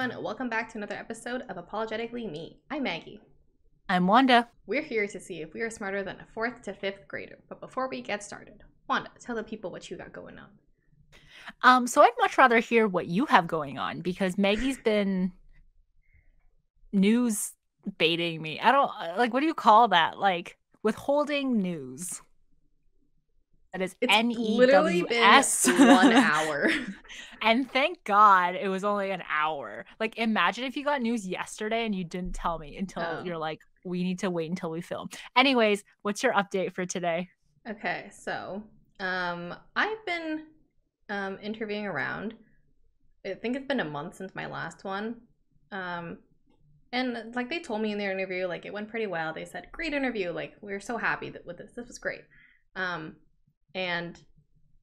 everyone. Welcome back to another episode of Apologetically Me. I'm Maggie. I'm Wanda. We're here to see if we are smarter than a 4th to 5th grader. But before we get started, Wanda, tell the people what you got going on. So I'd much rather hear what you have going on because Maggie's been news baiting me. I don't what do you call that? Like withholding news. That is It's literally NEWS. been 1 hour. And thank God it was only an hour. Like, imagine if you got news yesterday and you didn't tell me until you're like, we need to wait until we film. Anyways, what's your update for today? Okay, so I've been interviewing around. I think it's been a month since my last one. And like they told me in their interview, like it went pretty well. They said, great interview. Like, we're so happy with this. This was great. And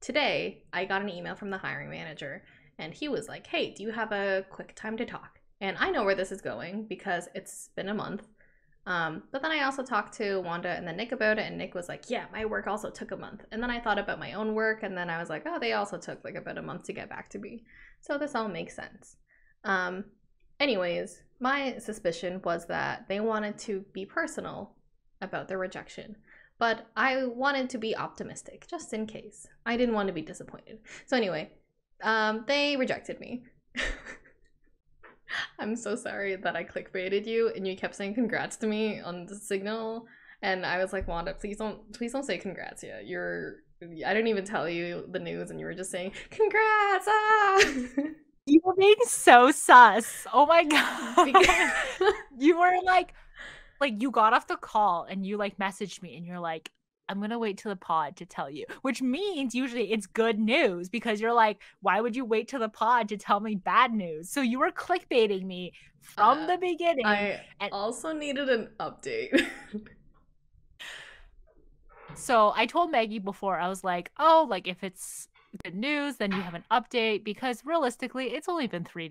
today I got an email from the hiring manager and he was like, hey, do you have a quick time to talk? And I know where this is going because it's been a month. But then I also talked to Wanda and then Nick about it, and Nick was like, yeah, my work also took a month. And then I thought about my own work, and then I was like, oh, they also took like about a month to get back to me. So this all makes sense. Anyways, my suspicion was that they wanted to be personal about their rejection. But I wanted to be optimistic, just in case. I didn't want to be disappointed. So anyway, they rejected me. I'm so sorry that I clickbaited you and you kept saying congrats to me on the signal. And I was like, Wanda, please don't say congrats yet. I didn't even tell you the news and you were just saying, congrats! Ah! You were being so sus. Oh my God. You were like you got off the call and you like messaged me and you're like, I'm going to wait till the pod to tell you, which means usually it's good news because you're like, why would you wait till the pod to tell me bad news? So you were clickbaiting me from the beginning. I also needed an update. So I told Maggie before, I was like, oh, like if it's good news, then you have an update because realistically, it's only been 2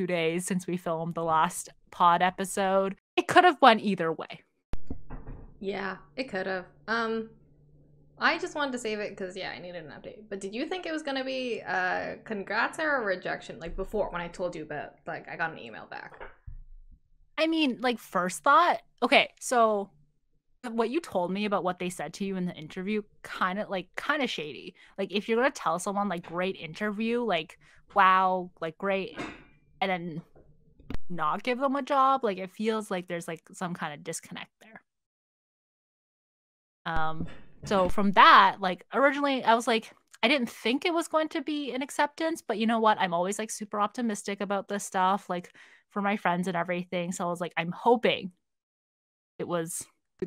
days since we filmed the last pod episode. It could have went either way. Yeah, it could have. I just wanted to save it because, yeah, I needed an update. But did you think it was going to be congrats or a rejection? Like before, when I told you about, like, I got an email back. I mean, like, first thought, okay, so what you told me about what they said to you in the interview, kind of shady. Like, if you're going to tell someone, like, great interview, like, wow, like, great, and then not give them a job, like, it feels like there's, like, some kind of disconnect there. So from that, like, originally I was like, I didn't think it was going to be an acceptance, but you know what? I'm always like super optimistic about this stuff, like for my friends and everything. So I was like, I'm hoping it was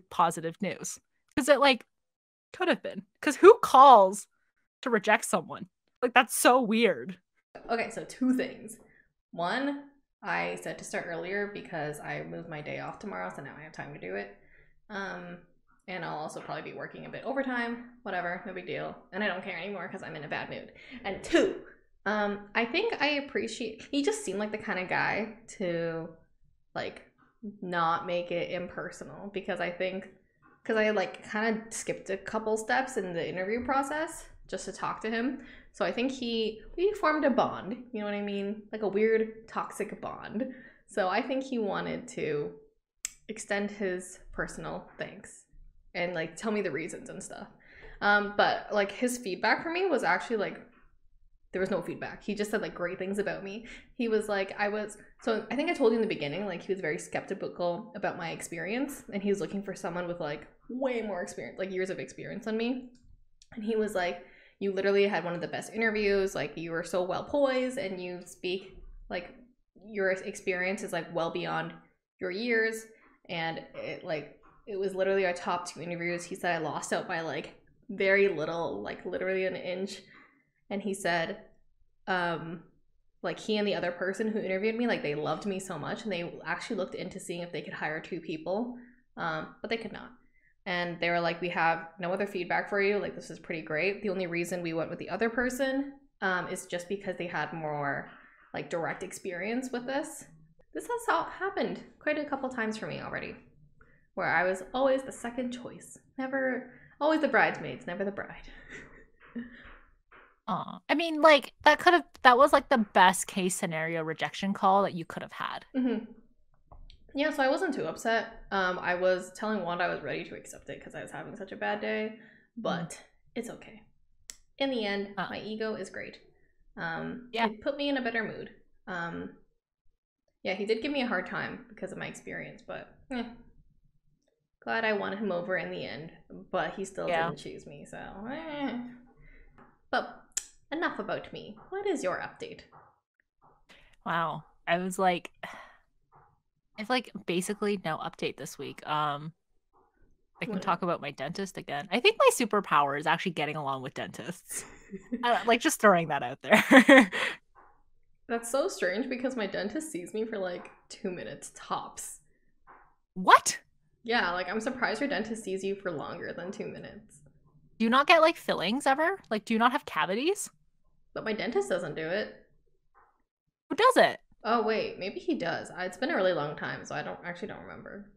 positive news because it like could have been. Because who calls to reject someone? Like, that's so weird. Okay, so 2 things. One, I said to start earlier because I moved my day off tomorrow, so now I have time to do it. And I'll also probably be working a bit overtime, whatever, no big deal. And I don't care anymore because I'm in a bad mood. And 2, I think I appreciate, he just seemed like the kind of guy to like not make it impersonal because I like kind of skipped a couple steps in the interview process just to talk to him. So I think we formed a bond, you know what I mean? Like a weird toxic bond. So I think he wanted to extend his personal thanks and like tell me the reasons and stuff. But like his feedback for me was actually like, there was no feedback. He just said like great things about me. He was like, so I think I told you in the beginning, like he was very skeptical about my experience and he was looking for someone with like way more experience, like years of experience than me. And he was like, you literally had one of the best interviews. Like you were so well poised and you speak like your experience is like well beyond your years. And it was literally our top 2 interviews. He said I lost out by like very little, like literally an inch. And he said, like he and the other person who interviewed me, like they loved me so much and they actually looked into seeing if they could hire 2 people, but they could not. And they were like, we have no other feedback for you. Like, this is pretty great. The only reason we went with the other person is just because they had more like direct experience with this. This has all happened quite a couple times for me already, where I was always the second choice. Never, always the bridesmaids, never the bride. I mean, like that was like the best case scenario rejection call that you could have had. Mm-hmm. Yeah, so I wasn't too upset. I was telling Wanda I was ready to accept it because I was having such a bad day, but it's okay. In the end, my ego is great. Yeah. It put me in a better mood. Yeah, he did give me a hard time because of my experience, but glad I won him over in the end. But he still didn't choose me, so. But enough about me. What is your update? Wow, I was like, I've like basically no update this week. I can talk about my dentist again. I think my superpower is actually getting along with dentists. Like just throwing that out there. That's so strange because my dentist sees me for like 2 minutes tops. What? Yeah, like I'm surprised your dentist sees you for longer than 2 minutes. Do you not get like fillings ever? Like, do you not have cavities? But my dentist doesn't do it. Who does it? Oh wait, maybe he does. It's been a really long time, so I don't remember.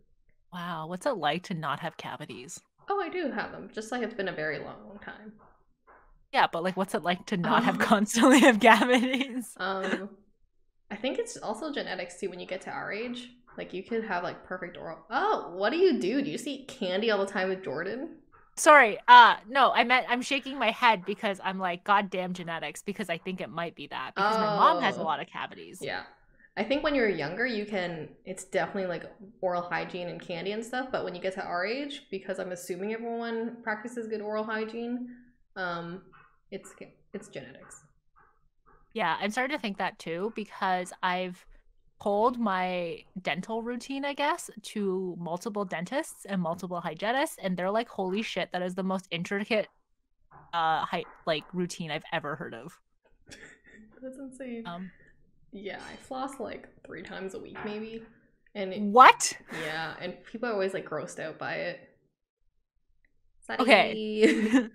Wow, what's it like to not have cavities? Oh, I do have them. Just like it's been a very long time. Yeah, but like, what's it like to not have constantly have cavities? I think it's also genetics too. When you get to our age, like you could have like perfect oral. Oh, what do you do? Do you see candy all the time with Jordan? Sorry, no, I meant I'm shaking my head because I'm like, goddamn genetics, because I think it might be that because my mom has a lot of cavities. Yeah. I think when you're younger, it's definitely like oral hygiene and candy and stuff. But when you get to our age, because I'm assuming everyone practices good oral hygiene, it's genetics. Yeah, I'm starting to think that too because I've told my dental routine, I guess, to multiple dentists and multiple hygienists, and they're like, holy shit, that is the most intricate routine I've ever heard of. That's insane. Yeah, I floss like 3 times a week maybe. And what? Yeah, and people are always like grossed out by it. Sorry.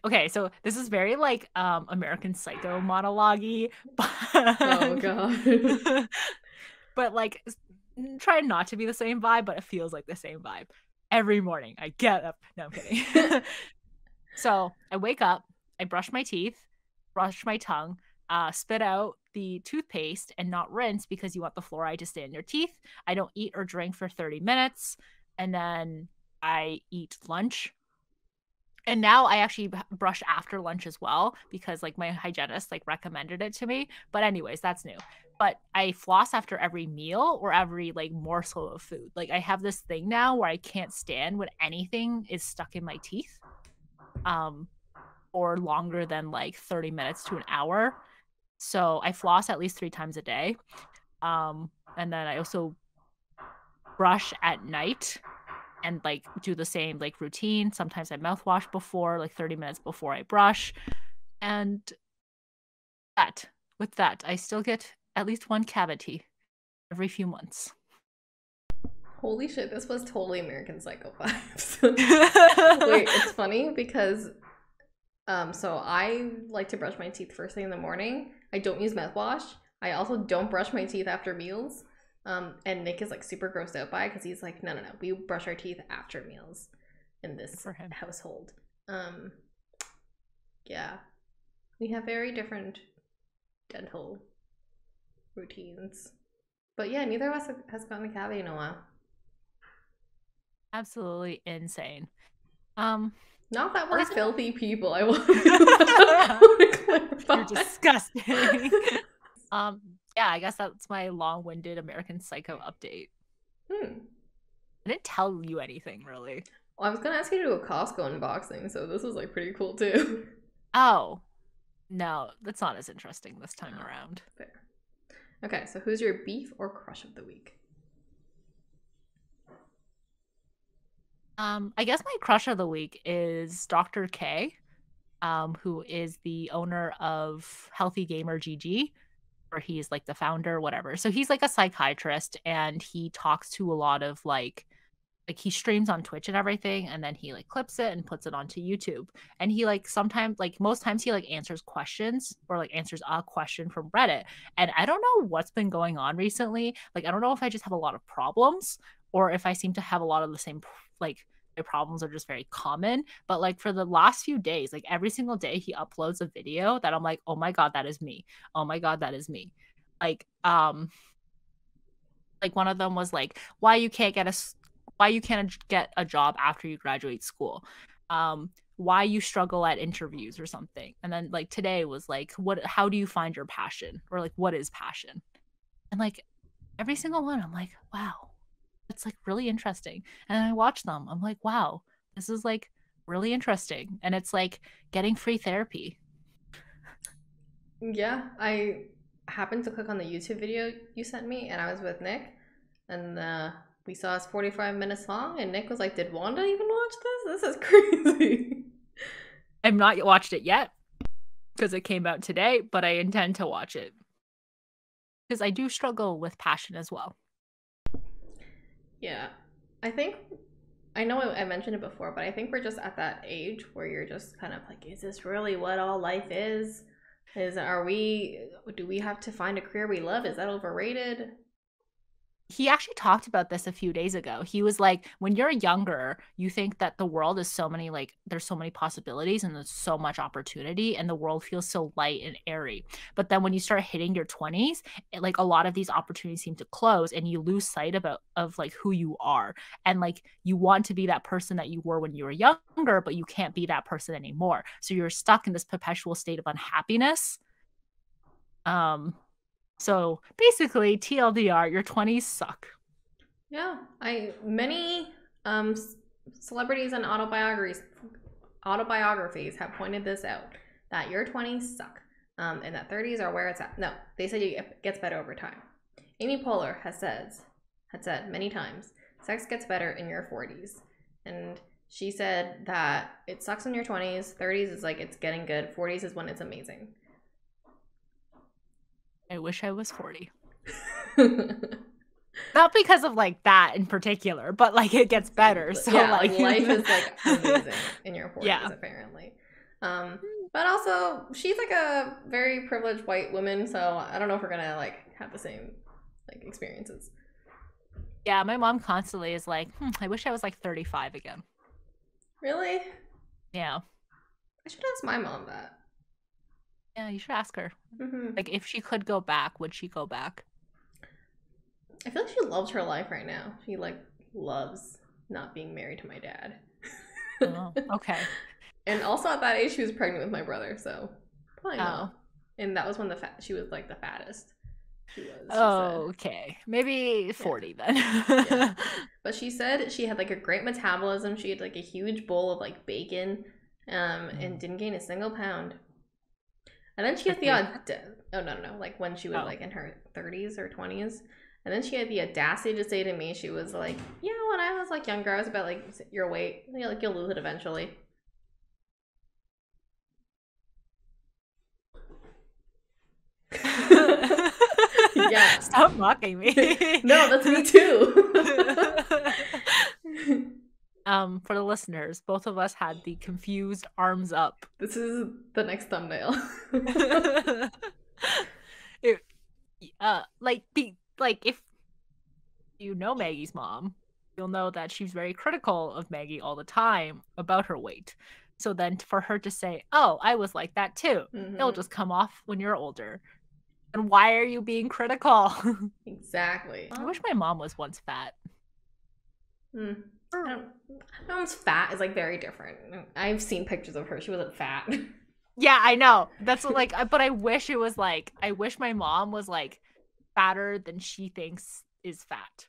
Okay. So this is very like American Psycho monologue-y. Oh god. But like try not to be the same vibe, but it feels like the same vibe. Every morning I get up. No, I'm kidding. So I wake up, I brush my teeth, brush my tongue, spit out the toothpaste and not rinse because you want the fluoride to stay in your teeth. I don't eat or drink for 30 minutes. And then I eat lunch. And now I actually brush after lunch as well because like my hygienist like recommended it to me. But anyways, that's new. But I floss after every meal or every like morsel of food. Like I have this thing now where I can't stand when anything is stuck in my teeth. Or longer than like 30 minutes to an hour. So I floss at least 3 times a day. And then I also brush at night and like do the same like routine. Sometimes I mouthwash before, like 30 minutes before I brush. And with that, I still get at least 1 cavity every few months. Holy shit, this was totally American Psycho vibes. Wait, it's funny because so I like to brush my teeth first thing in the morning. I don't use mouthwash. I also don't brush my teeth after meals. And Nick is like super grossed out by it because he's like, no, we brush our teeth after meals in this household. Yeah, we have very different dental routines. But yeah, neither of us has gotten a cavity in a while. Absolutely insane. Not that we're filthy people. I want to clarify. You're disgusting. Yeah, I guess that's my long-winded American Psycho update. I didn't tell you anything really. Well, I was gonna ask you to do a Costco unboxing, so this was like pretty cool too. Oh, no, that's not as interesting this time around. Fair. Okay, so who's your beef or crush of the week? I guess my crush of the week is Dr. K, who is the owner of Healthy Gamer GG, or he's like the founder, whatever. So he's like a psychiatrist and he talks to a lot of like he streams on Twitch and everything, and then he like clips it and puts it onto YouTube. And he like sometimes, like most times, he like answers questions or like answers a question from Reddit. And I don't know what's been going on recently. Like I don't know if I just have a lot of problems or if I seem to have a lot of the same like my problems are just very common. But like for the last few days, like every single day he uploads a video that I'm like, oh my God, that is me. Oh my God, that is me. Like, one of them was like, why you can't get a job after you graduate school. Why you struggle at interviews or something. And then like today was like, how do you find your passion? Or like, what is passion? And like every single one, I'm like, wow, it's like really interesting. And I watch them, I'm like, wow, this is like really interesting. And it's like getting free therapy. Yeah, I happened to click on the YouTube video you sent me, and I was with Nick, and we saw it's 45 minutes long, and Nick was like, "Did Wanda even watch this? This is crazy." I've not watched it yet because it came out today, but I intend to watch it because I do struggle with passion as well. Yeah, I know I mentioned it before, but I think we're just at that age where you're just kind of like, is this really what all life is? Do we have to find a career we love? Is that overrated? He actually talked about this a few days ago. He was like, when you're younger, you think that the world is so many, like, there's so many possibilities and there's so much opportunity and the world feels so light and airy. But then when you start hitting your 20s, like a lot of these opportunities seem to close and you lose sight of like who you are. And like you want to be that person that you were when you were younger, but you can't be that person anymore. So you're stuck in this perpetual state of unhappiness. So basically, TLDR, your 20s suck. Yeah, many celebrities and autobiographies have pointed this out, that your 20s suck, and that 30s are where it's at. No, they said it gets better over time. Amy Poehler had said many times, sex gets better in your 40s, and she said that it sucks in your 20s. 30s is like it's getting good. 40s is when it's amazing. I wish I was 40. Not because of like that in particular, but like it gets better. So yeah, like life is like amazing in your 40s, yeah. Apparently. But also she's like a very privileged white woman, so I don't know if we're gonna like have the same like experiences. Yeah, my mom constantly is like, I wish I was like 35 again. Really? Yeah. I should ask my mom that. Yeah, you should ask her. Mm-hmm. Like, if she could go back, would she go back? I feel like she loves her life right now. She like loves not being married to my dad. Oh, okay. And also at that age, she was pregnant with my brother, so probably not. And that was when she was like the fattest. She was. Okay. Maybe 40 then. Yeah. But she said she had like a great metabolism. She had like a huge bowl of like bacon, and didn't gain a single pound. And then she had like when she was like in her 30s or 20s. And then she had the audacity to say to me, she was like, yeah, when I was like younger, I was about like your weight. Like you'll lose it eventually. Yeah. Stop mocking me. No, that's me too. For the listeners, both of us had the confused arms up. This is the next thumbnail. If you know Maggie's mom, you'll know that she's very critical of Maggie all the time about her weight. So then for her to say, oh, I was like that too, it'll just come off when you're older. And why are you being critical? Exactly. I wish my mom was once fat. My mom's fat is like very different. I've seen pictures of her. She wasn't fat. Yeah, I know. That's like, but I wish it was like, I wish my mom was like fatter than she thinks is fat.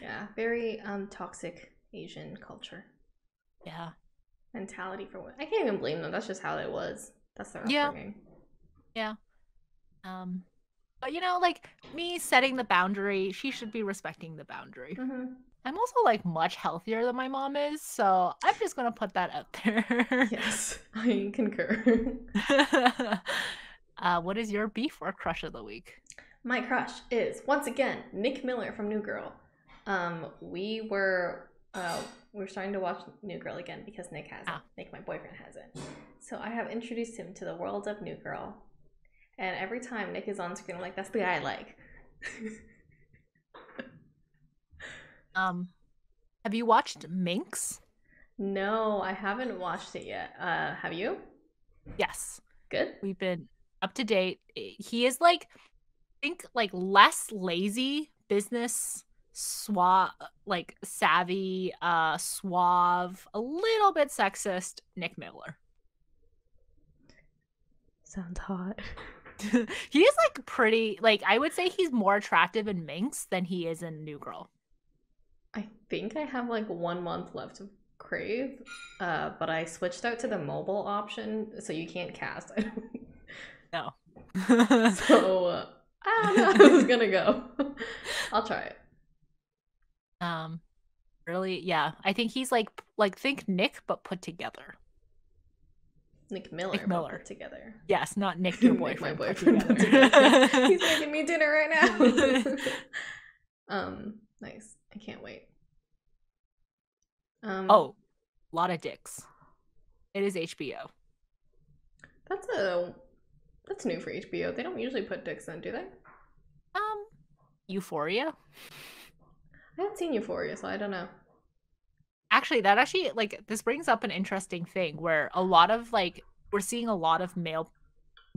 Yeah, very toxic Asian culture. Yeah. Mentality for what? I can't even blame them. That's just how it was. That's their upbringing. Yeah. But you know, like me setting the boundary, she should be respecting the boundary. I'm also like much healthier than my mom is, so I'm just gonna put that out there. Yes, I concur. What is your beef or crush of the week? My crush is once again Nick Miller from New Girl. We're starting to watch New Girl again because Nick has it. Nick, my boyfriend, has it. So I have introduced him to the world of New Girl. And every time Nick is on screen, I'm like, that's the guy I like. Have you watched Minx? No, I haven't watched it yet. Have you? Yes. Good. We've been up to date. He is like, I think like less lazy, business like savvy, suave, a little bit sexist Nick Miller. Sounds hot. He is like pretty, like I would say he's more attractive in Minx than he is in New Girl. I think I have like 1 month left of Crave, but I switched out to the mobile option, so you can't cast. No. So I don't know how this is gonna go. I'll try it. Really, yeah. I think he's like think Nick but put together. Nick Miller, Nick Miller. put together. Yes, not Nick, your boyfriend. Nick, my boyfriend put together. He's making me dinner right now. Nice. I can't wait. Oh, a lot of dicks. It is HBO. That's new for HBO. They don't usually put dicks in, do they? Euphoria. I haven't seen Euphoria, so I don't know. Actually, like this brings up an interesting thing where a lot of like we're seeing a lot of male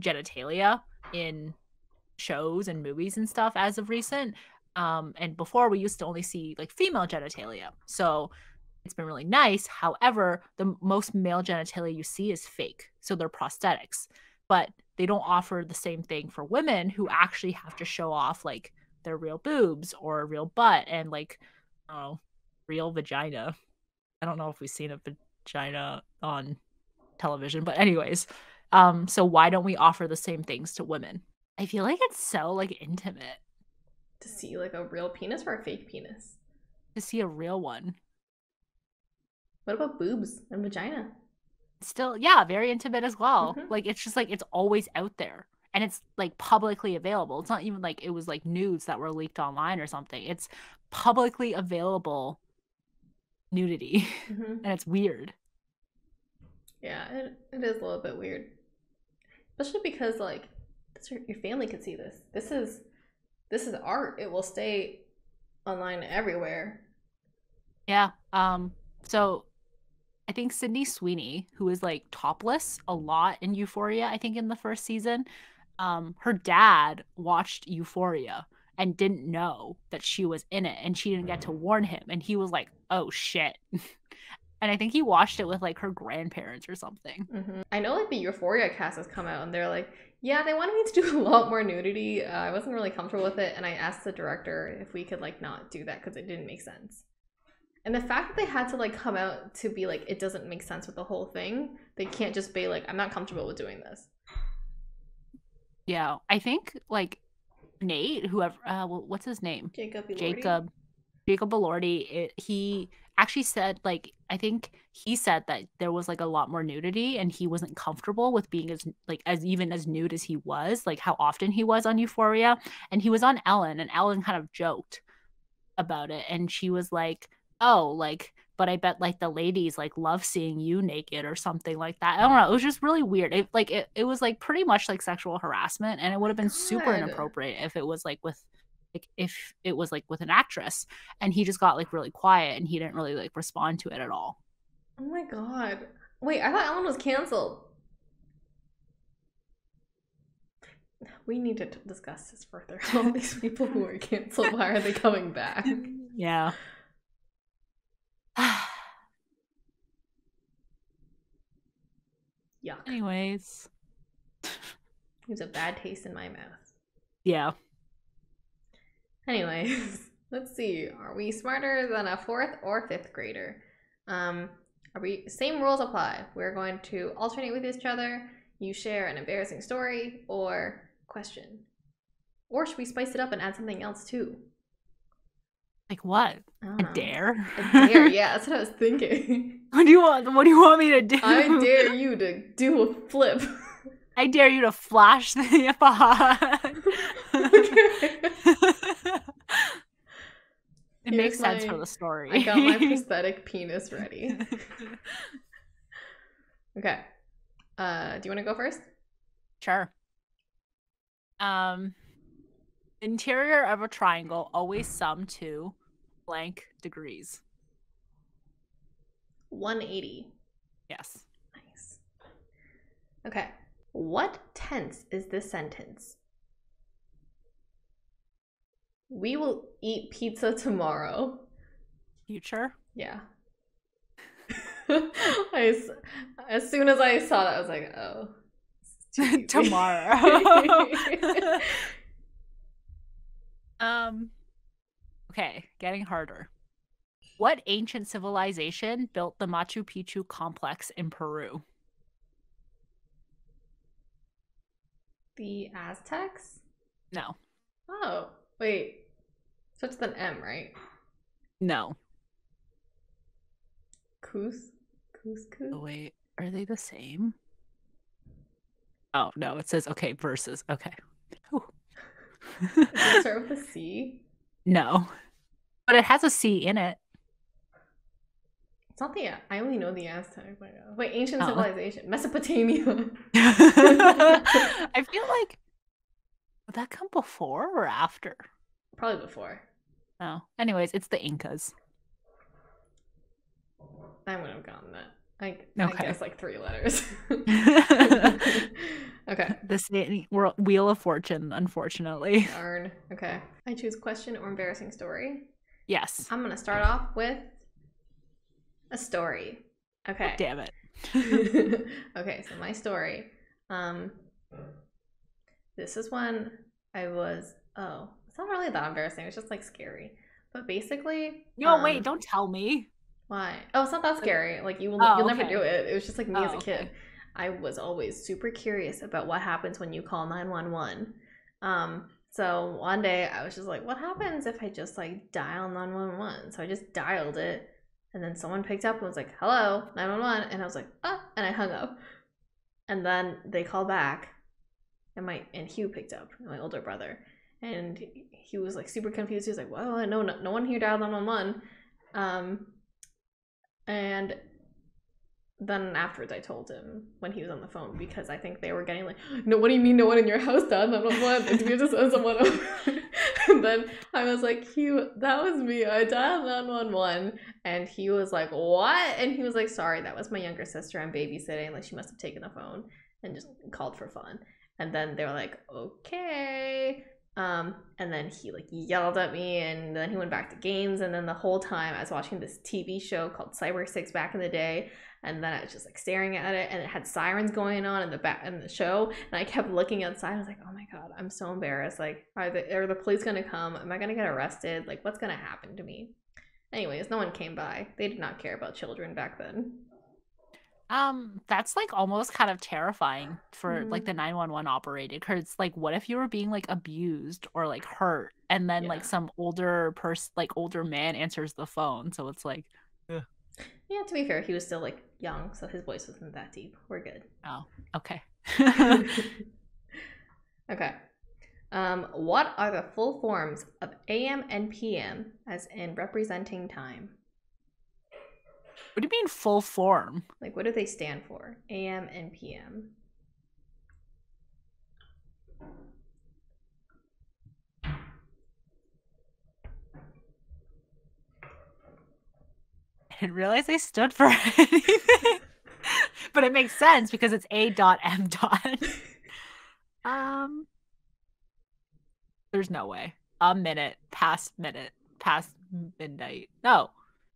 genitalia in shows and movies and stuff as of recent. And before we used to only see like female genitalia. So it's been really nice. However, the most male genitalia you see is fake. So they're prosthetics. But they don't offer the same thing for women who actually have to show off like their real boobs or real butt and like real vagina. I don't know if we've seen a vagina on television, but anyways. So why don't we offer the same things to women? I feel like it's so like intimate. To see like a real penis or a fake penis? To see a real one. What about boobs and vagina? Still, yeah, very intimate as well. Mm-hmm. Like it's just like it's always out there. And it's like publicly available. It's not even like it was like nudes that were leaked online or something. It's publicly available nudity. Mm-hmm. And it's weird. Yeah, it is a little bit weird. Especially because like your family could see this. This is art. It will stay online everywhere. Yeah. So I think Sydney Sweeney, who is like topless a lot in Euphoria, I think in the first season, her dad watched Euphoria and didn't know that she was in it, and she didn't get to warn him, and he was like, oh shit. And I think he watched it with like her grandparents or something. Mm-hmm. I know like the Euphoria cast has come out and they're like, yeah, they wanted me to do a lot more nudity. I wasn't really comfortable with it, and I asked the director if we could like not do that because it didn't make sense. And the fact that they had to like come out to be like, it doesn't make sense with the whole thing. They can't just be like, I'm not comfortable with doing this. Yeah, I think like Nate, whoever, what's his name? Jacob Elordi. He actually said like, I think he said that there was like a lot more nudity, and he wasn't comfortable with being as even as nude as he was, like how often he was on Euphoria. And he was on Ellen, and Ellen kind of joked about it, and she was like, oh, like, but I bet like the ladies like love seeing you naked or something like that. I don't know. It was just really weird. It was like pretty much like sexual harassment, and it would have been super inappropriate if it was like with an actress. And he just got like really quiet, and he didn't really like respond to it at all. Oh my god. Wait, I thought Ellen was canceled. We need to discuss this further. All these people who are canceled, why are they coming back? Yeah. Yuck. Anyways. There's a bad taste in my mouth. Yeah. Anyways, let's see. Are we smarter than a 4th or 5th grader? Same rules apply. We're going to alternate with each other. You share an embarrassing story or question. Or should we spice it up and add something else too? Like what? A dare? A dare, yeah, that's what I was thinking. What do you want me to do? I dare you to do a flip. I dare you to flash the behind. It makes sense for the story. I got my prosthetic penis ready. Okay. Do you want to go first? Sure. Interior of a triangle always sum to blank degrees. 180. Yes. Nice. Okay. What tense is this sentence? We will eat pizza tomorrow. Future? Yeah. As soon as I saw that, I was like, oh. Tomorrow. Okay, getting harder. What ancient civilization built the Machu Picchu complex in Peru? The Aztecs? No. Oh, wait. So it's an M, right? No. Cus? Oh, wait. Are they the same? Oh, no. It says, okay, versus. Okay. Does it start with a C? No. But it has a C in it. It's not the. I only know the Aztec. Wait, ancient civilization. Mesopotamia. I feel like. Would that come before or after? Probably before. Oh. Anyways, it's the Incas. I would have gotten that. I guess like 3 letters. Okay. The Wheel of Fortune, unfortunately. Darn. Okay. I choose question or embarrassing story. Yes. I'm going to start off with a story. Okay. Oh, damn it. Okay, so my story. This is when I was, it's not really that embarrassing. It's just like scary. But basically, no, wait, don't tell me. Why? Oh, it's not that scary. Like you'll never do it. It was just like me as a kid. I was always super curious about what happens when you call 911. So one day I was just like, what happens if I just like dial 911? So I just dialed it, and then someone picked up and was like, hello, 911, and I was like, ah, and I hung up. And then they called back, and Hugh picked up, my older brother, and he was like super confused. He was like, well, no one here dialed 911. And then afterwards I told him when he was on the phone, because I think they were getting like, no, what do you mean no one in your house dialed 911? Did you just send someone over? And then I was like, Hugh, that was me. I dialed 911. And he was like, what? And he was like, sorry, that was my younger sister. I'm babysitting. Like, she must have taken the phone and just called for fun. And then they were like, okay. And then he like yelled at me, and then he went back to games. And then the whole time I was watching this TV show called Cyber 6 back in the day, and then I was just like staring at it, and it had sirens going on in the show, and I kept looking outside. I was like, oh my god, I'm so embarrassed. Like, are the police gonna come? Am I gonna get arrested? Like, what's gonna happen to me? Anyways, no one came by. They did not care about children back then. That's like almost kind of terrifying for like the 911 operator, because like, what if you were being like abused or like hurt, and then like some older man answers the phone? So it's like, yeah, to be fair, he was still like young, so his voice wasn't that deep. We're good. Oh, okay. Okay. What are the full forms of AM and PM, as in representing time? What do you mean full form? Like, what do they stand for? AM and PM. I didn't realize they stood for anything. But it makes sense because it's A.M. There's no way. Past midnight. No.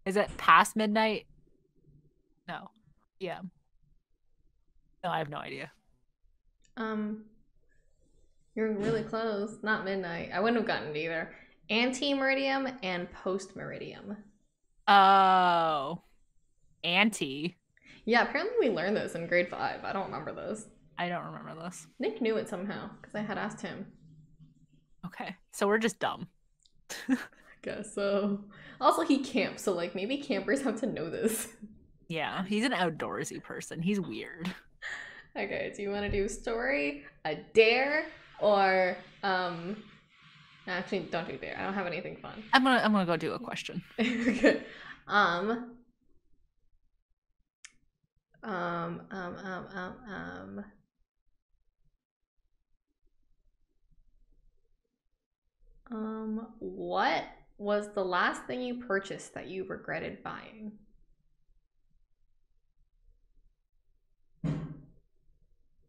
Is it past midnight? No. Yeah. No, I have no idea. You're really close. Not midnight. I wouldn't have gotten it either. Ante-meridium and post-meridium. Oh. Anti. Yeah, apparently we learned this in grade 5. I don't remember this. I don't remember this. Nick knew it somehow, because I had asked him. Okay. So we're just dumb. I guess so. Also, he camps, so like maybe campers have to know this. Yeah, he's an outdoorsy person. He's weird. Okay, do you want to do story, a dare, or actually don't do dare. I don't have anything fun. I'm gonna go do a question. Okay. What was the last thing you purchased that you regretted buying?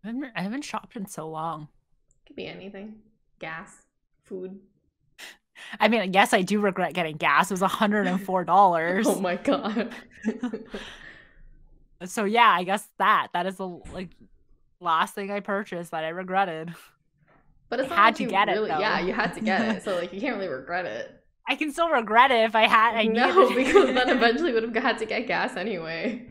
I haven't shopped in so long. Could be anything. Gas, food. I mean, yes, I do regret getting gas. It was $104. Oh my god. So yeah, I guess that is the like last thing I purchased that I regretted. But it's I not had like to you get it really, though. yeah, you had to get it. So like you can't really regret it. I can still regret it if I No, needed because then it. eventually would have had to get gas anyway.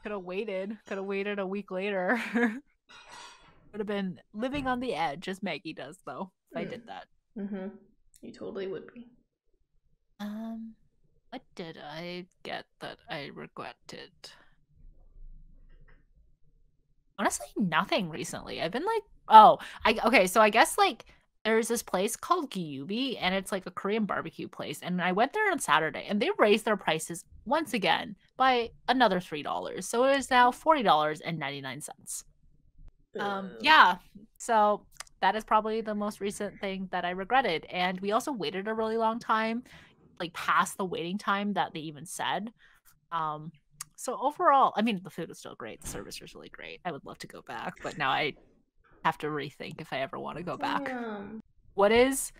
Could have waited. Could have waited a week later. Would have been living on the edge as Maggie does though, if I did that. Mm-hmm. You totally would be. What did I get that I regretted? Honestly, nothing recently. I've been like, okay, so I guess like there's this place called Gyubi and it's like a Korean barbecue place. And I went there on Saturday and they raised their prices once again by another $3. So it is now $40.99. Yeah. So that is probably the most recent thing that I regretted. And we also waited a really long time, like past the waiting time that they even said. So overall, I mean, the food was still great. The service was really great. I would love to go back, but now I have to rethink if I ever want to go back. Damn. What is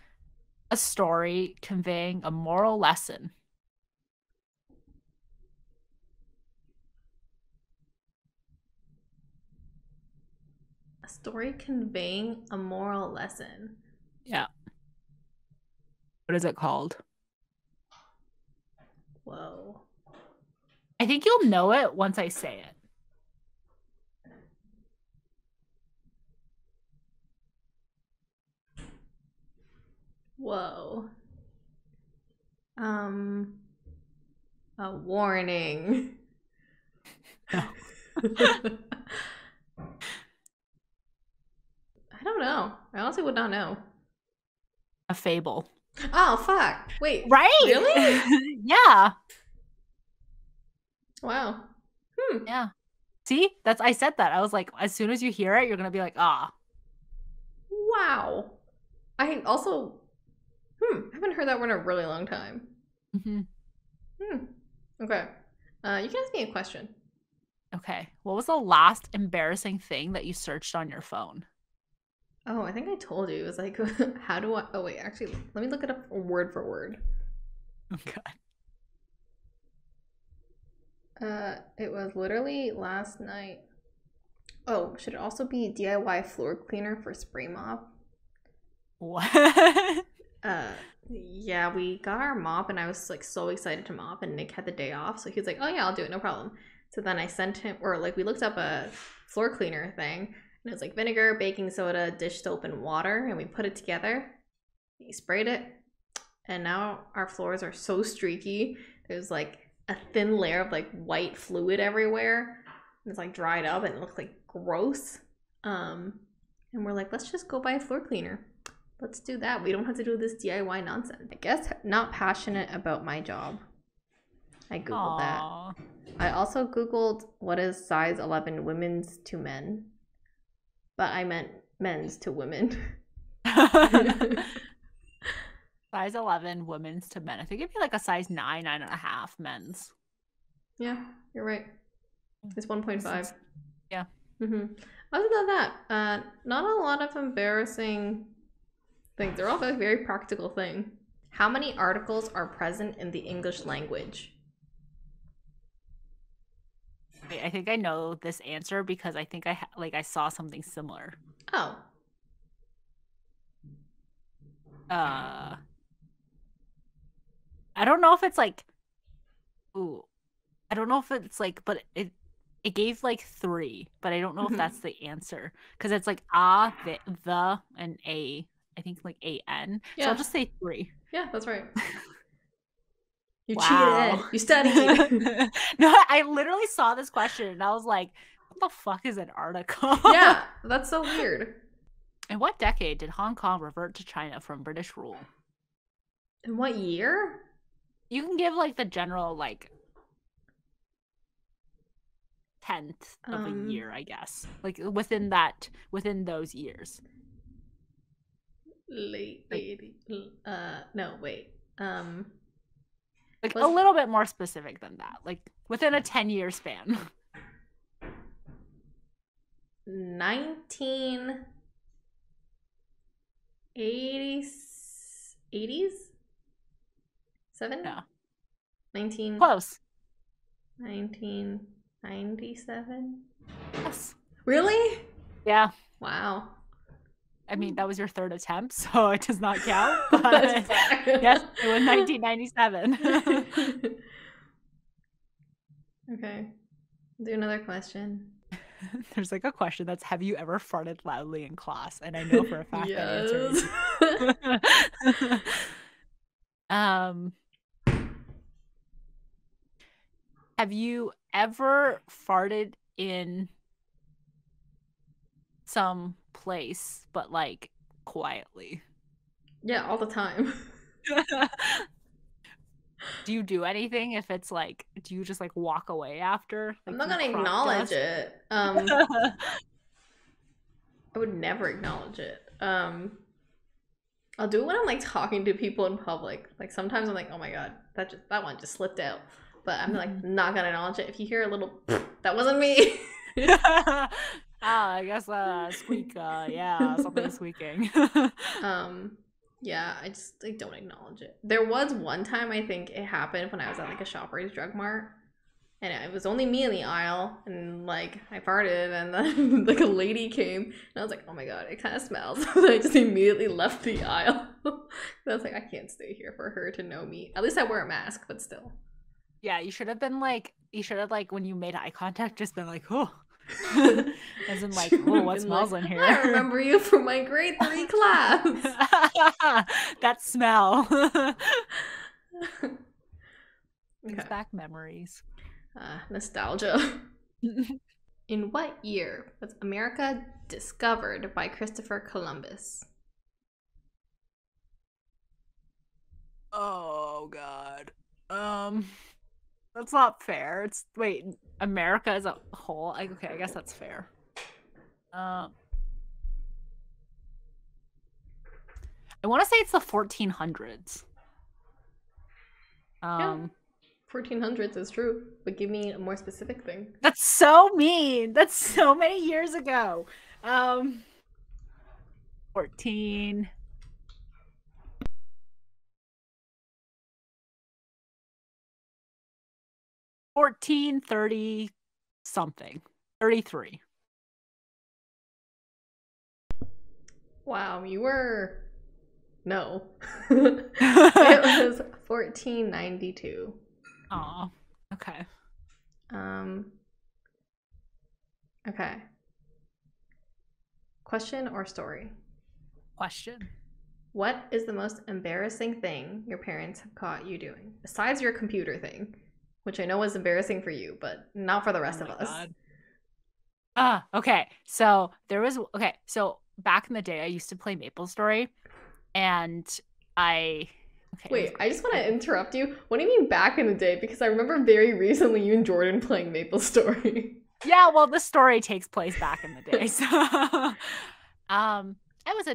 a story conveying a moral lesson? A story conveying a moral lesson. Yeah. What is it called? Whoa. I think you'll know it once I say it. Whoa. A warning. No. I don't know. I honestly would not know. A fable. Oh, fuck. Wait. Right? Really? Yeah. Wow. Yeah. See? I said that. I was like, as soon as you hear it, you're going to be like, ah. Wow. I also, haven't heard that word in a really long time. Mm-hmm. Okay. You can ask me a question. Okay. What was the last embarrassing thing that you searched on your phone? Oh, I think I told you. It was like, how do I, oh wait, actually, let me look it up word for word. Okay. It was literally last night. Oh, should it also be DIY floor cleaner for spray mop? What? Yeah, we got our mop and I was like so excited to mop and Nick had the day off. So he was like, oh yeah, I'll do it, no problem. So then I sent him, or like we looked up a floor cleaner thing and it was like vinegar, baking soda, dish soap, and water. And we put it together. He sprayed it. And now our floors are so streaky. There's like a thin layer of like white fluid everywhere. And it's like dried up and it looks like gross. And we're like, let's just go buy a floor cleaner. Let's do that. We don't have to do this DIY nonsense. I guess not passionate about my job. I Googled that. I also Googled what is size 11 women's to men. But I meant men's to women. Size 11 women's to men. I think it'd be like a size 9, 9.5 men's. Yeah, you're right. It's 1.5. Yeah. Other than that, not a lot of embarrassing things. They're all like very practical things. How many articles are present in the English language? Wait, I think I know this answer because I think I saw something similar. Oh. I don't know if it's like, I don't know if it's like, but it gave like 3, but I don't know if that's the answer because it's like the, and a. I think like an. Yeah. So I'll just say 3. Yeah, that's right. You cheated. You studied. No, I literally saw this question and I was like, what the fuck is an article? Yeah, that's so weird. In what decade did Hong Kong revert to China from British rule? In what year? You can give like the general like 10th of a year, I guess. Like within those years. Late 80s. No, wait. Like a little bit more specific than that. Like within a 10-year span. 1980s? 7? Yeah. 19 Close. 1997? Yes. Really? Yeah. Wow. I mean, that was your third attempt, so it does not count. But yes, it was 1997. Okay. Do another question. There's like a question that's, have you ever farted loudly in class? And I know for a fact that answer is have you ever farted in some place but like quietly? Yeah, all the time. Do you do anything if it's like, do you just like walk away after? I'm Like, not do you gonna crop acknowledge dust? it. I would never acknowledge it. I'll do it when I'm like talking to people in public. Like sometimes I'm like, oh my god, that one just slipped out. But I'm like not gonna acknowledge it. If you hear a little, that wasn't me. I guess squeak. Yeah, something squeaking. Yeah, I just like don't acknowledge it. There was one time I think it happened when I was at like a Shoppers Drug Mart, and it was only me in the aisle, and like I farted, and then like a lady came, and I was like, oh my god, it kind of smells. So I just immediately left the aisle. I was like, I can't stay here for her to know me. At least I wear a mask, but still. Yeah, you should have been like, when you made eye contact, just been like, oh. As in like, oh, what smells like, in here? I remember you from my grade 3 class. That smell. Brings Okay. back memories. Nostalgia. In what year was America discovered by Christopher Columbus? Oh god. That's not fair. It's wait, America as a whole. Okay, I guess that's fair. I want to say it's the 1400s. Yeah. 1400s is true, but give me a more specific thing. That's so mean. That's so many years ago. 14. 1430 something. 33. Wow, you were no. It was 1492. Oh, okay. Okay. Question or story? Question. What is the most embarrassing thing your parents have caught you doing? Besides your computer thing, which I know was embarrassing for you, but not for the rest of us. Okay. So back in the day I used to play MapleStory, and I Wait, I just want to interrupt you. What do you mean back in the day? Because I remember very recently you and Jordan playing MapleStory. Yeah, well, the story takes place back in the day. So I was a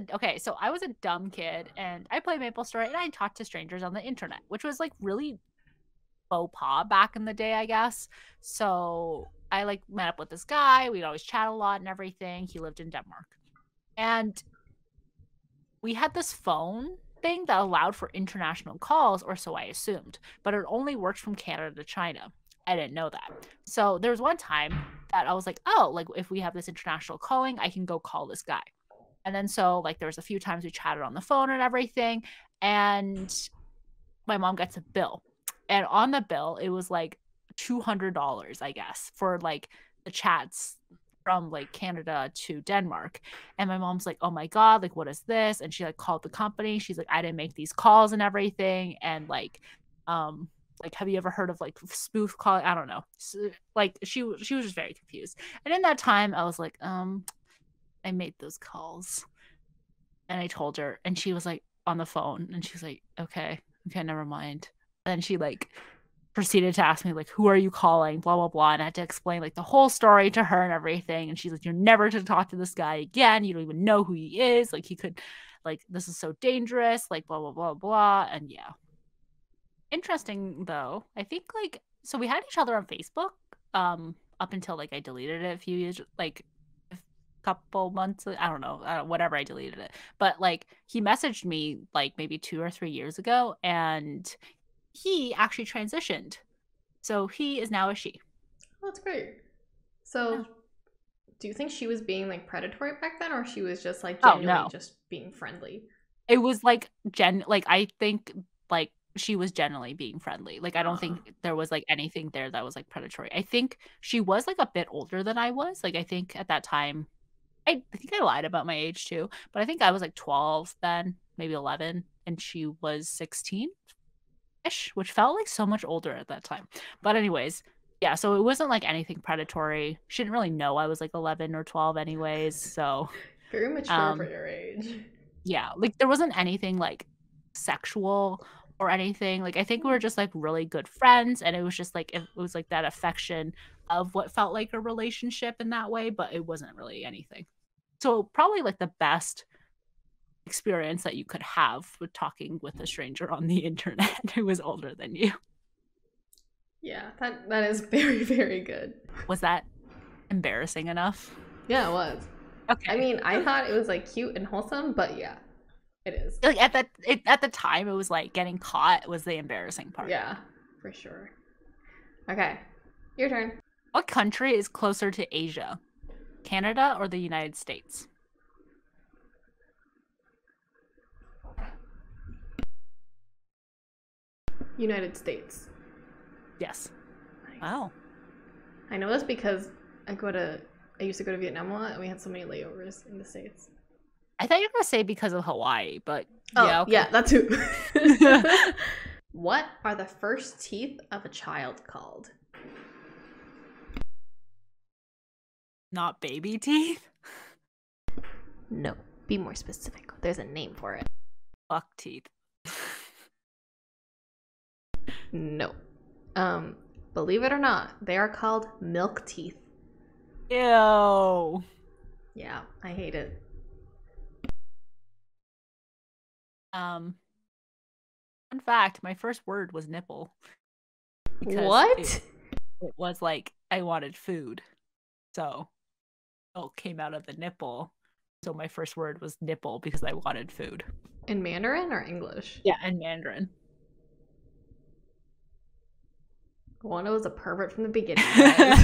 dumb kid, and I played MapleStory, and I talked to strangers on the internet, which was like really faux pas back in the day, I guess. So I like met up with this guy. We'd always chat a lot and everything. He lived in Denmark, and we had this phone thing that allowed for international calls, or so I assumed, but it only worked from Canada to China. I didn't know that. So there was one time that I was like, oh, like if we have this international calling, I can go call this guy. And then so like there was a few times we chatted on the phone and everything, and my mom gets a bill. And on the bill, it was like $200, I guess, for like the chats from like Canada to Denmark. And my mom's like, oh my god, like what is this? And she like called the company. She's like, I didn't make these calls and everything. And like have you ever heard of like spoof calling? I don't know. So, like she was just very confused. And in that time I was like, I made those calls. And I told her, and she was like on the phone, and she was like, okay, never mind. And she like proceeded to ask me like, who are you calling, blah blah blah, and I had to explain like the whole story to her and everything. And she's like, you're never to talk to this guy again, you don't even know who he is, like he could, like this is so dangerous, like blah blah blah blah. And yeah, interesting though. I think like, so we had each other on Facebook up until like I deleted it a few years, like couple months, I don't know, whatever, I deleted it. But like he messaged me like maybe 2 or 3 years ago, and he actually transitioned. So he is now a she. Oh, that's great. Yeah. So, do you think she was being like predatory back then, or she was just like Oh genuinely no. just being friendly? It was like like I think like she was generally being friendly. Like I don't Huh. think there was like anything there that was like predatory. I think she was like a bit older than I was. Like I think at that time I think I lied about my age too, but I think I was like 12 then, maybe 11, and she was 16-ish, which felt like so much older at that time. But anyways, yeah, so it wasn't like anything predatory. She didn't really know I was like 11 or 12 anyways, so Very mature for um your age. yeah, like there wasn't anything like sexual or anything. Like I think we were just like really good friends, and it was just like it was like that affection of what felt like a relationship in that way, but it wasn't really anything. So probably like the best experience that you could have with talking with a stranger on the internet who was older than you. Yeah, that is very, very good. Was that embarrassing enough? Yeah, it was. I Okay. mean, I thought it was like cute and wholesome, but yeah, it is. Like at the time it was like getting caught was the embarrassing part. Yeah, for sure. Okay, your turn. What country is closer to Asia? Canada or the United States? United States. Yes. Nice. Wow. I know this because I used to go to Vietnam a lot, and we had so many layovers in the States. I thought you were gonna say because of Hawaii, but Oh, yeah, okay. yeah, that too. What are the first teeth of a child called? Not baby teeth? No, be more specific. There's a name for it. Fuck teeth. No. Believe it or not, they are called milk teeth. Ew. Yeah, I hate it. Fun fact, my first word was nipple. What? It was like I wanted food. So milk came out of the nipple. So my first word was nipple because I wanted food. In Mandarin or English? Yeah, and Mandarin. Wanda was a pervert from the beginning, guys.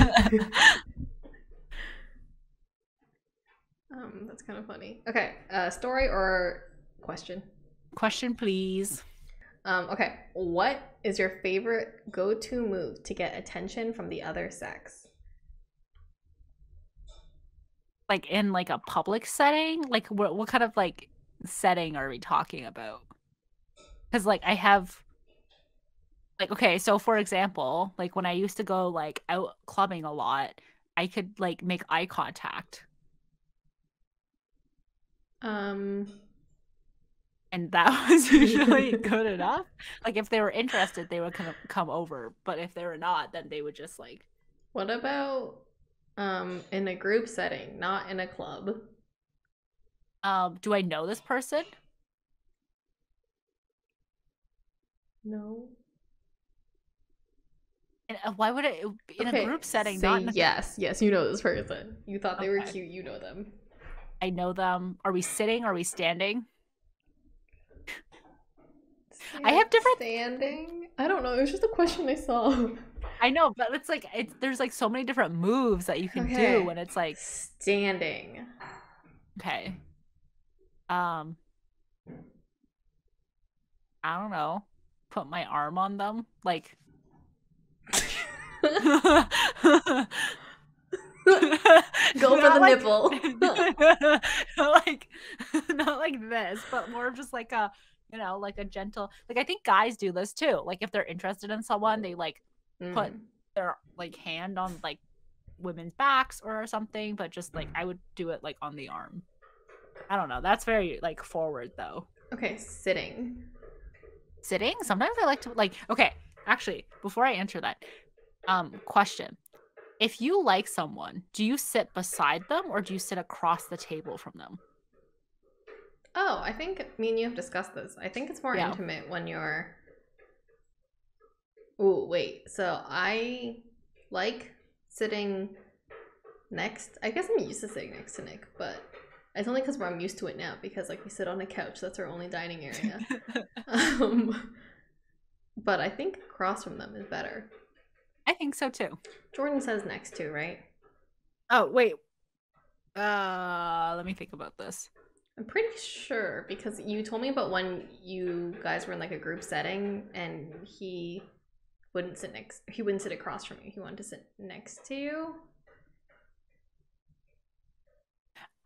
That's kind of funny. Okay, story or question? Question, please. Okay, what is your favorite go-to move to get attention from the other sex? Like in like a public setting? Like what kind of like setting are we talking about? Because like I have like, okay, so for example, like when I used to go like out clubbing a lot, I could like make eye contact. And that was usually good enough. Like if they were interested, they would kind of come over. But if they were not, then they would just like. What about in a group setting, not in a club? Do I know this person? No. And why would it in a group setting? Say Not in a... yes. Yes, you know this person. You thought they were Okay. cute. You know them. I know them. Are we sitting? Are we standing? I have different standing. I don't know. It was just a question I saw. I know, but it's like there's like so many different moves that you can do when it's like standing. Okay. I don't know. Put my arm on them, like. Go for the nipple. Not like this, but more of just like a, like a gentle. Like I think guys do this too. Like if they're interested in someone, they like put their like hand on like women's backs or something. But just like I would do it like on the arm. I don't know. That's very like forward though. Okay, sitting. Sitting? Sometimes I like to like. Okay, actually, before I answer that, question. If you like someone, do you sit beside them or do you sit across the table from them? Oh, I think me and you have discussed this. I think it's more intimate when you're... Ooh, wait. So I like sitting next. I guess I'm used to sitting next to Nick, but it's only because I'm used to it now because like we sit on a couch. That's our only dining area. But I think across from them is better. I think so too. Jordan says next to, right? Oh, wait. Let me think about this. I'm pretty sure because you told me about when you guys were in like a group setting and he wouldn't sit across from you. He wanted to sit next to you.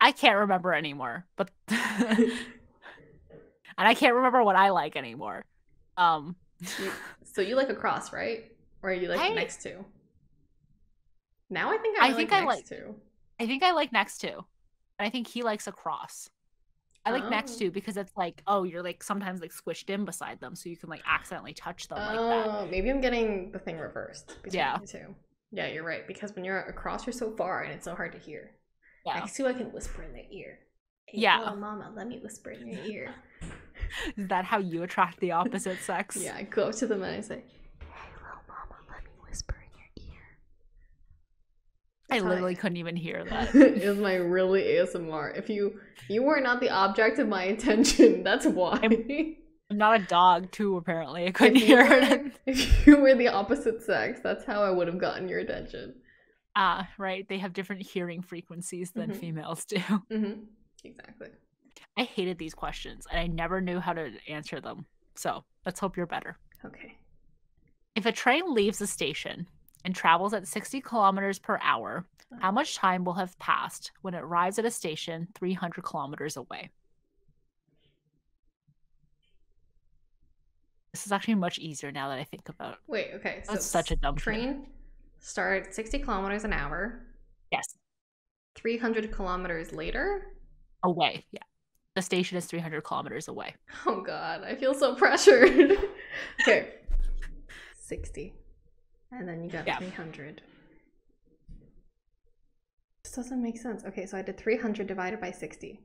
I can't remember anymore, but and I can't remember what I like anymore. So you like across, right? Or you like next to? Now I think I like next to. I think I like next to. And I think he likes across. I like next to because it's like, oh, you're like sometimes like squished in beside them so you can like accidentally touch them like that. Oh, maybe I'm getting the thing reversed between the two. Yeah, you're right. Because when you're across, you're so far and it's so hard to hear. Yeah. Next to, I can whisper in their ear. Hey, little mama, let me whisper in your ear. Is that how you attract the opposite sex? Yeah, I go up to them and I say, hey, little mama, let me whisper in your ear. I literally couldn't even hear that. It was my really ASMR. If you were not the object of my attention, that's why. I'm not a dog too, apparently. I couldn't hear it. If you were the opposite sex, that's how I would have gotten your attention. Right. They have different hearing frequencies than females do. Exactly. I hated these questions and I never knew how to answer them. So let's hope you're better. Okay. If a train leaves the station and travels at 60 kilometers per hour, how much time will have passed when it arrives at a station 300 kilometers away? This is actually much easier now that I think about it. Wait, okay. So that's such a dumb train start at 60 kilometers an hour. Yes. 300 kilometers later? Away, yeah. The station is 300 kilometers away. Oh god, I feel so pressured. Okay. 60. And then you got 300. This doesn't make sense. Okay, so I did 300 divided by 60.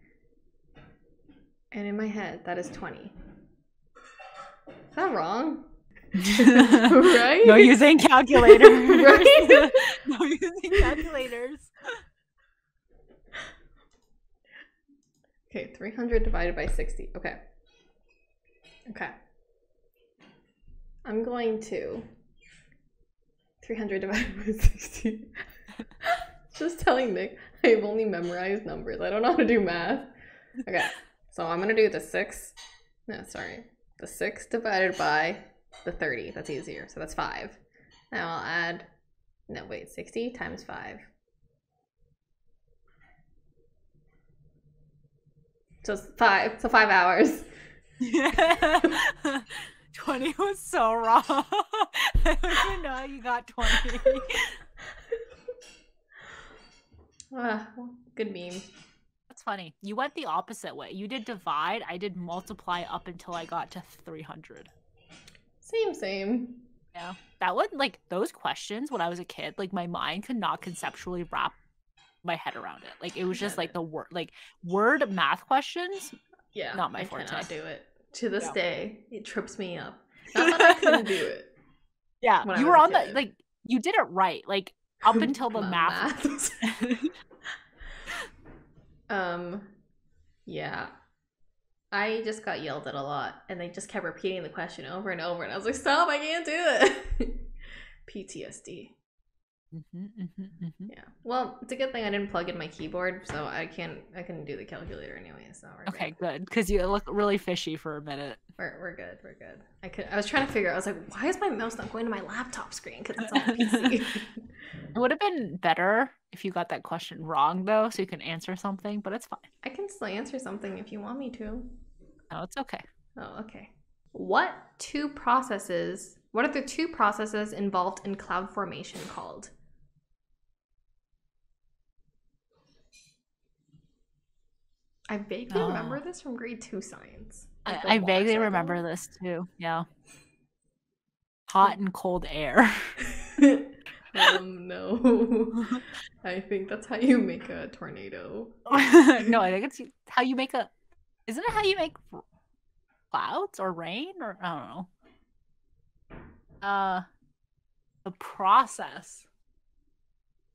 And in my head, that is 20. Is that wrong? Right? No using calculators. Right? No using calculators. Okay, 300 divided by 60. Okay. Okay. I'm going to 300 divided by 60. Just telling Nick I've only memorized numbers. I don't know how to do math. Okay, so I'm going to do the 6. No, sorry. The 6 divided by the 30. That's easier. So that's 5. Now I'll add... No, wait. 60 times 5. So it's 5. So 5 hours. 20 was so wrong. I don't even know how you got 20. Good meme. That's funny. You went the opposite way. You did divide. I did multiply up until I got to 300. Same. Yeah. That would, like, those questions when I was a kid, like, my mind could not conceptually wrap my head around it. Like, it was just like the word math questions. Yeah. Not my forte. I cannot do it. To this day, it trips me up. Not that I couldn't do it. Yeah. You were on the, like, you did it right. Like, up until the math. Yeah. I just got yelled at a lot and they just kept repeating the question over and over and I was like, stop, I can't do it. PTSD. Yeah. Well, it's a good thing I didn't plug in my keyboard, so I couldn't do the calculator anyway, so we're okay, good. Because you look really fishy for a minute. We're good. I was trying to figure out, I was like, why is my mouse not going to my laptop screen? Because it's on PC. It would have been better if you got that question wrong, though, so you can answer something, but it's fine. I can still answer something if you want me to. No, it's okay. Oh, okay. What are the 2 processes involved in cloud formation called? I vaguely remember this from grade 2 science. Like I vaguely remember this too. Yeah. Hot and cold air. No. I think that's how you make a tornado. No, I think it's how you make isn't it how you make clouds or rain or I don't know. The process.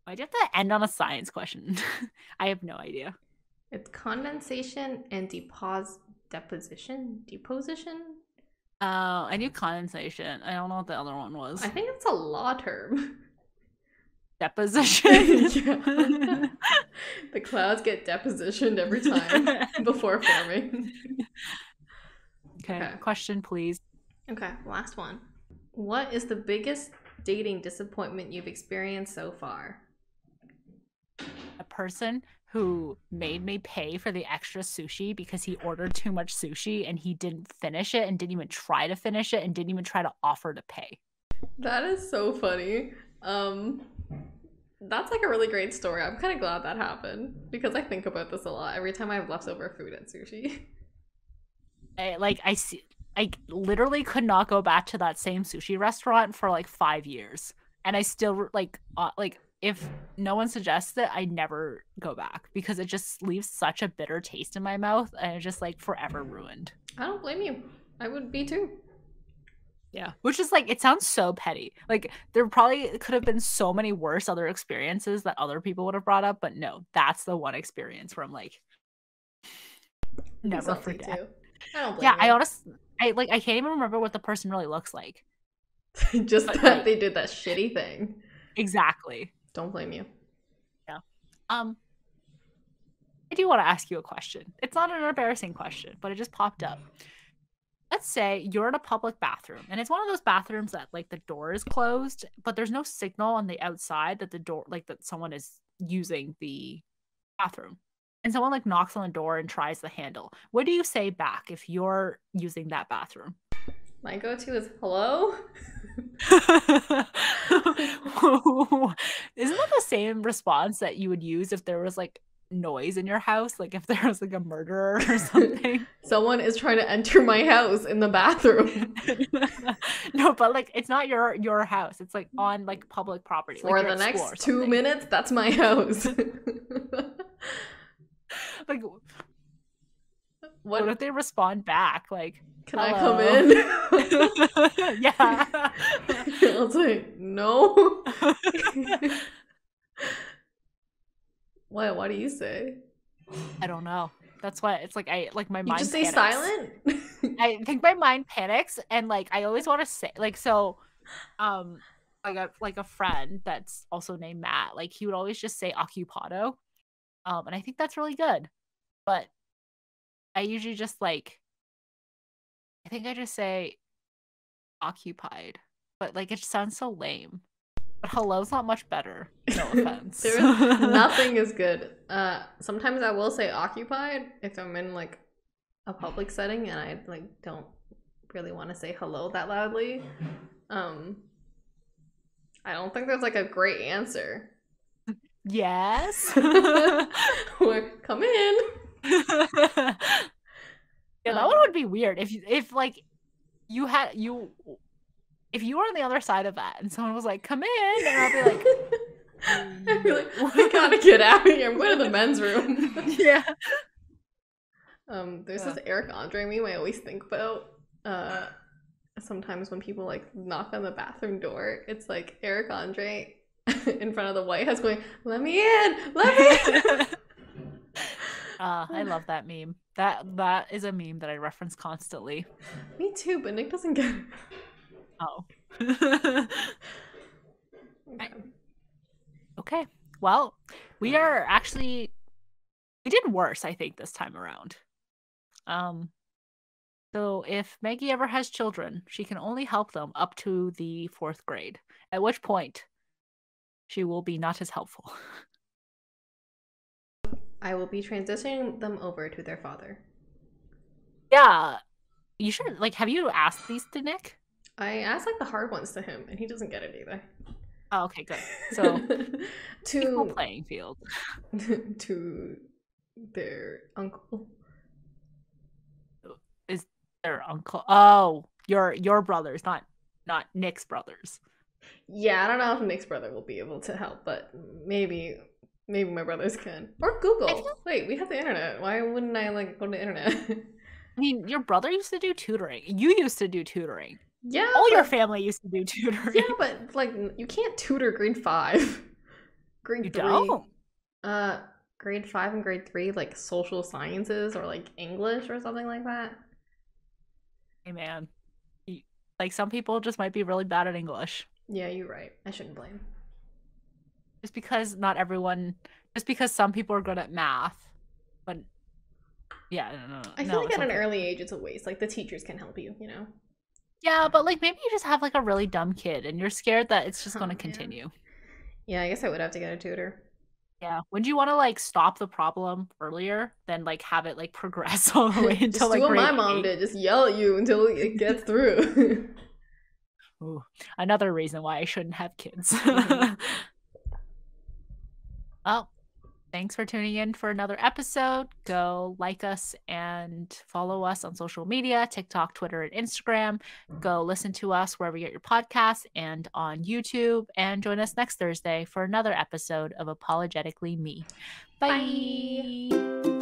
Why'd you have to end on a science question? I have no idea. It's condensation and deposition? Deposition? I knew condensation. I don't know what the other one was. I think it's a law term. Deposition. Yeah. The clouds get depositioned every time before forming. Okay, question please. Okay, last one. What is the biggest dating disappointment you've experienced so far? A person who made me pay for the extra sushi because he ordered too much sushi and he didn't finish it and didn't even try to finish it and didn't even try to offer to pay. That is so funny. That's like a really great story. I'm kind of glad that happened because I think about this a lot every time I have leftover food at sushi. I literally could not go back to that same sushi restaurant for like 5 years, and I still like if no one suggests it, I never go back because it just leaves such a bitter taste in my mouth and it's just like forever ruined. I don't blame you. I would be too. Yeah. Which is like, it sounds so petty. Like there probably could have been so many worse other experiences that other people would have brought up, but no, that's the one experience where I'm like, never forget. Too. I don't blame you. I can't even remember what the person really looks like. Just but that they did that shitty thing. Exactly. Don't blame you. Yeah. I do want to ask you a question. It's not an embarrassing question, but it just popped up. Let's say you're in a public bathroom and it's one of those bathrooms that like the door is closed, but there's no signal on the outside that the door, like that someone is using the bathroom. And someone like knocks on the door and tries the handle. What do you say back if you're using that bathroom? My go-to is hello. Isn't that the same response that you would use if there was like noise in your house, like if there was like a murderer or something? Someone is trying to enter my house in the bathroom. No, but like it's not your house, it's like on like public property for like the next 2 minutes. That's my house. Like what if they respond back like, can hello? I come in? Yeah. I was like, no. What do you say? I don't know. That's why it's like my mind. You just say panics. Silent. I think my mind panics, and like I always want to say like so, like a friend that's also named Matt. Like he would always just say occupado, and I think that's really good. But I usually just like, I think I just say occupied, but like it just sounds so lame. But hello's not much better. No offense. Nothing is good. Sometimes I will say occupied if I'm in like a public setting and I like don't really want to say hello that loudly. I don't think there's like a great answer. Yes. Or come in. Yeah, that one would be weird if like if you were on the other side of that and someone was like, come in, and I'll be like, I'd be like, I gotta get out of here. I'm going to the men's room. Yeah. There's this Eric Andre meme I always think about. Sometimes when people like knock on the bathroom door, it's like Eric Andre in front of the White House going, let me in, let me in. I love that meme. That is a meme that I reference constantly. Me too, but Nick doesn't get it. Oh. Okay. Well, we did worse, I think, this time around. So if Maggie ever has children, she can only help them up to the 4th grade, at which point she will be not as helpful. I will be transitioning them over to their father. Yeah. You should, like, have you asked these to Nick? I asked like the hard ones to him and he doesn't get it either. Oh, okay, good. So to equal playing field. To their uncle. Is their uncle? Oh, your brothers, not Nick's brothers. Yeah, I don't know if Nick's brother will be able to help, but maybe my brothers can. Or Google. Wait, we have the internet. Why wouldn't I like go to the internet? I mean, your brother used to do tutoring. You used to do tutoring. Yeah. All your family used to do tutoring. Yeah, but like you can't tutor grade 5. Grade You 3. don't? Grade 5 and grade 3, like social sciences or like English or something like that. Hey, man. Like, some people just might be really bad at English. Yeah, you're right. I shouldn't blame. Just because not everyone, just because some people are good at math. But yeah, I feel no, like it's at an okay. early age, it's a waste. Like the teachers can help you, you know? Yeah, but like maybe you just have like a really dumb kid and you're scared that it's just Oh, going to man. continue. Yeah, I guess I would have to get a tutor. Yeah. Would you want to like stop the problem earlier than like have it like progress all the way until Just do like what my grade mom 8? did. Just yell at you until it gets through. Ooh, another reason why I shouldn't have kids. Mhm. Well, thanks for tuning in for another episode. Go like us and follow us on social media, TikTok, Twitter, and Instagram. Go listen to us wherever you get your podcasts and on YouTube. And join us next Thursday for another episode of Apologetically Me. Bye. Bye.